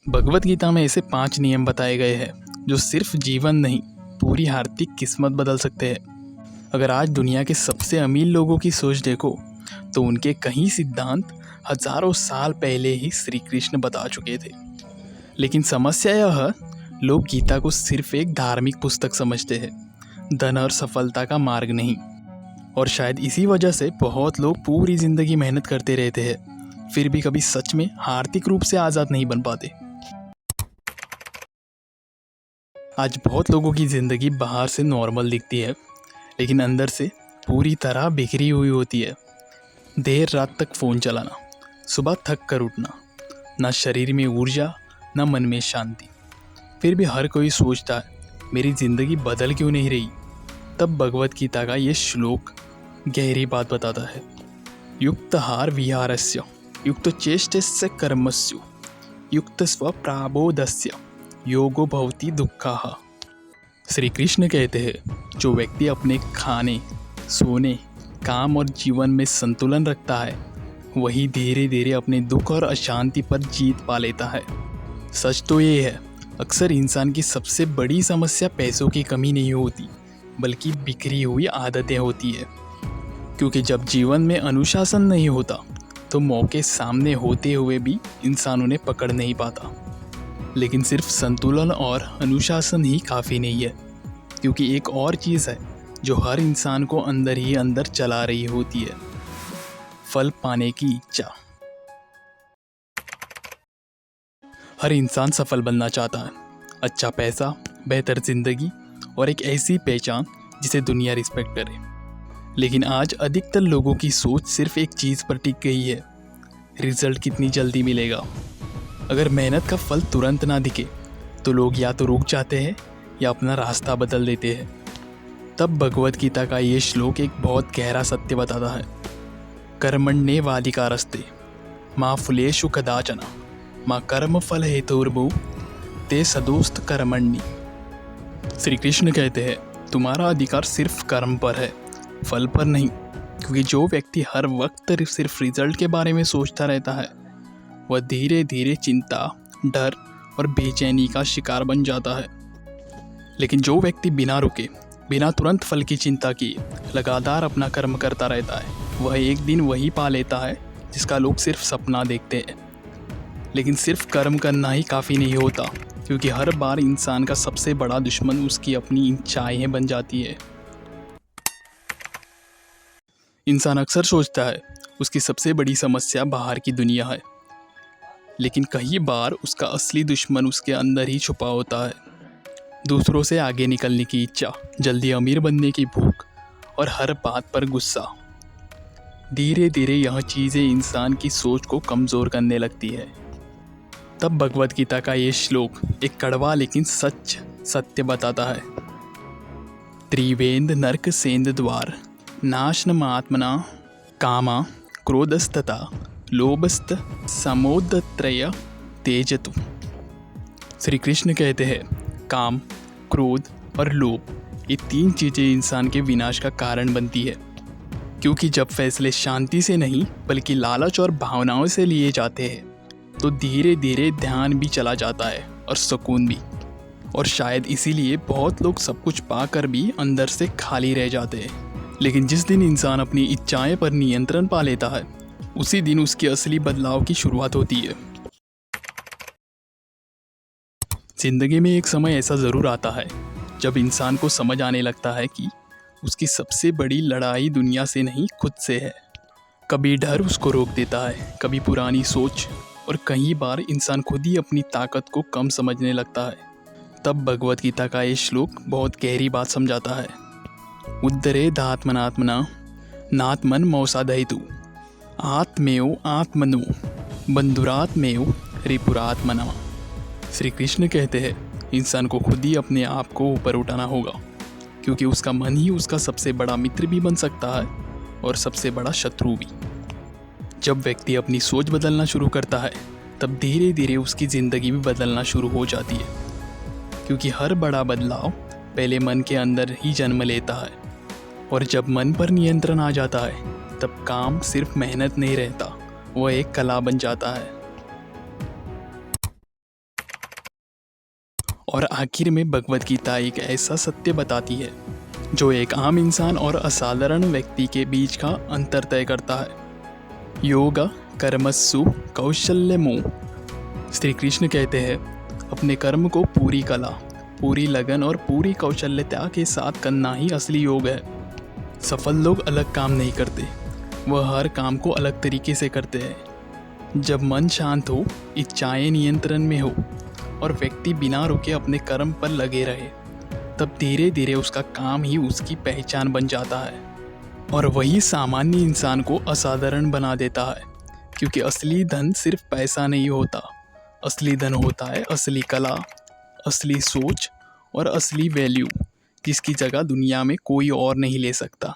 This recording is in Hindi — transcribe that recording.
भगवत गीता में ऐसे 5 नियम बताए गए हैं जो सिर्फ जीवन नहीं, पूरी आर्थिक किस्मत बदल सकते हैं। अगर आज दुनिया के सबसे अमीर लोगों की सोच देखो तो उनके कई सिद्धांत हजारों साल पहले ही श्री कृष्ण बता चुके थे। लेकिन समस्या यह है, लोग गीता को सिर्फ एक धार्मिक पुस्तक समझते हैं, धन और सफलता का मार्ग नहीं। और शायद इसी वजह से बहुत लोग पूरी ज़िंदगी मेहनत करते रहते हैं, फिर भी कभी सच में आर्थिक रूप से आज़ाद नहीं बन पाते। आज बहुत लोगों की ज़िंदगी बाहर से नॉर्मल दिखती है, लेकिन अंदर से पूरी तरह बिखरी हुई होती है। देर रात तक फ़ोन चलाना, सुबह थक कर उठना, ना शरीर में ऊर्जा ना मन में शांति। फिर भी हर कोई सोचता है मेरी ज़िंदगी बदल क्यों नहीं रही। तब भगवत गीता का ये श्लोक गहरी बात बताता है। युक्तहार विहारस्य युक्त चेष्टस्य कर्मस्य युक्त स्वप्राबोधस्य योगो भवति दुःखः। श्री कृष्ण कहते हैं, जो व्यक्ति अपने खाने, सोने, काम और जीवन में संतुलन रखता है, वही धीरे धीरे अपने दुख और अशांति पर जीत पा लेता है। सच तो ये है, अक्सर इंसान की सबसे बड़ी समस्या पैसों की कमी नहीं होती, बल्कि बिखरी हुई आदतें होती है। क्योंकि जब जीवन में अनुशासन नहीं होता तो मौके सामने होते हुए भी इंसान उन्हें पकड़ नहीं पाता। लेकिन सिर्फ संतुलन और अनुशासन ही काफ़ी नहीं है, क्योंकि एक और चीज़ है जो हर इंसान को अंदर ही अंदर चला रही होती है, फल पाने की इच्छा। हर इंसान सफल बनना चाहता है, अच्छा पैसा, बेहतर ज़िंदगी और एक ऐसी पहचान जिसे दुनिया रिस्पेक्ट करे। लेकिन आज अधिकतर लोगों की सोच सिर्फ एक चीज़ पर टिक गई है, रिजल्ट कितनी जल्दी मिलेगा। अगर मेहनत का फल तुरंत ना दिखे तो लोग या तो रुक जाते हैं या अपना रास्ता बदल देते हैं। तब भगवत गीता का ये श्लोक एक बहुत गहरा सत्य बताता है। कर्मण्येवाधिकारस्ते माँ फुलेषु कदाचन माँ कर्म फल हेतुर्भुः ते सदोस्त कर्मण्य। श्री कृष्ण कहते हैं, तुम्हारा अधिकार सिर्फ कर्म पर है, फल पर नहीं। क्योंकि जो व्यक्ति हर वक्त सिर्फ रिजल्ट के बारे में सोचता रहता है, वह धीरे धीरे चिंता, डर और बेचैनी का शिकार बन जाता है। लेकिन जो व्यक्ति बिना रुके, बिना तुरंत फल की चिंता किए लगातार अपना कर्म करता रहता है, वह एक दिन वही पा लेता है जिसका लोग सिर्फ सपना देखते हैं। लेकिन सिर्फ कर्म करना ही काफ़ी नहीं होता, क्योंकि हर बार इंसान का सबसे बड़ा दुश्मन उसकी अपनी इच्छाएं बन जाती है। इंसान अक्सर सोचता है उसकी सबसे बड़ी समस्या बाहर की दुनिया है, लेकिन कई बार उसका असली दुश्मन उसके अंदर ही छुपा होता है। दूसरों से आगे निकलने की इच्छा, जल्दी अमीर बनने की भूख और हर बात पर गुस्सा। धीरे धीरे यह चीज़ें इंसान की सोच को कमज़ोर करने लगती है। तब भगवत गीता का ये श्लोक एक कड़वा लेकिन सच सत्य बताता है। त्रिवेंद नरक सेंद द्वार नाशनमात्मना कामा क्रोधस्तथा लोभस्त समोदत्रय तेजतु। श्री कृष्ण कहते हैं, काम, क्रोध और लोभ, ये 3 चीज़ें इंसान के विनाश का कारण बनती है। क्योंकि जब फैसले शांति से नहीं बल्कि लालच और भावनाओं से लिए जाते हैं तो धीरे धीरे ध्यान भी चला जाता है और सुकून भी। और शायद इसीलिए बहुत लोग सब कुछ पाकर भी अंदर से खाली रह जाते हैं। लेकिन जिस दिन इंसान अपनी इच्छाएं पर नियंत्रण पा लेता है, उसी दिन उसकी असली बदलाव की शुरुआत होती है। जिंदगी में एक समय ऐसा ज़रूर आता है जब इंसान को समझ आने लगता है कि उसकी सबसे बड़ी लड़ाई दुनिया से नहीं, खुद से है। कभी डर उसको रोक देता है, कभी पुरानी सोच, और कई बार इंसान खुद ही अपनी ताकत को कम समझने लगता है। तब भगवत गीता का ये श्लोक बहुत गहरी बात समझाता है। उद्धरेदात्मनात्मना नात्मन मौसादयितु आत्मेव आत्मनो बंधुरात्मेव रिपुरात्मना। श्री कृष्ण कहते हैं, इंसान को खुद ही अपने आप को ऊपर उठाना होगा, क्योंकि उसका मन ही उसका सबसे बड़ा मित्र भी बन सकता है और सबसे बड़ा शत्रु भी। जब व्यक्ति अपनी सोच बदलना शुरू करता है, तब धीरे धीरे उसकी ज़िंदगी भी बदलना शुरू हो जाती है। क्योंकि हर बड़ा बदलाव पहले मन के अंदर ही जन्म लेता है, और जब मन पर नियंत्रण आ जाता है तब काम सिर्फ मेहनत नहीं रहता, वह एक कला बन जाता है। और आखिर में भगवत गीता एक ऐसा सत्य बताती है जो एक आम इंसान और असाधारण व्यक्ति के बीच का अंतर तय करता है। योगा कर्मसु कौशल्यमो। श्री कृष्ण कहते हैं अपने कर्म को पूरी कला, पूरी लगन और पूरी कौशल्यता के साथ करना ही असली योग है। सफल लोग अलग काम नहीं करते, वह हर काम को अलग तरीके से करते हैं। जब मन शांत हो, इच्छाएं नियंत्रण में हो और व्यक्ति बिना रुके अपने कर्म पर लगे रहे, तब धीरे धीरे उसका काम ही उसकी पहचान बन जाता है। और वही सामान्य इंसान को असाधारण बना देता है, क्योंकि असली धन सिर्फ पैसा नहीं होता। असली धन होता है असली कला, असली सोच और असली वैल्यू, जिसकी जगह दुनिया में कोई और नहीं ले सकता।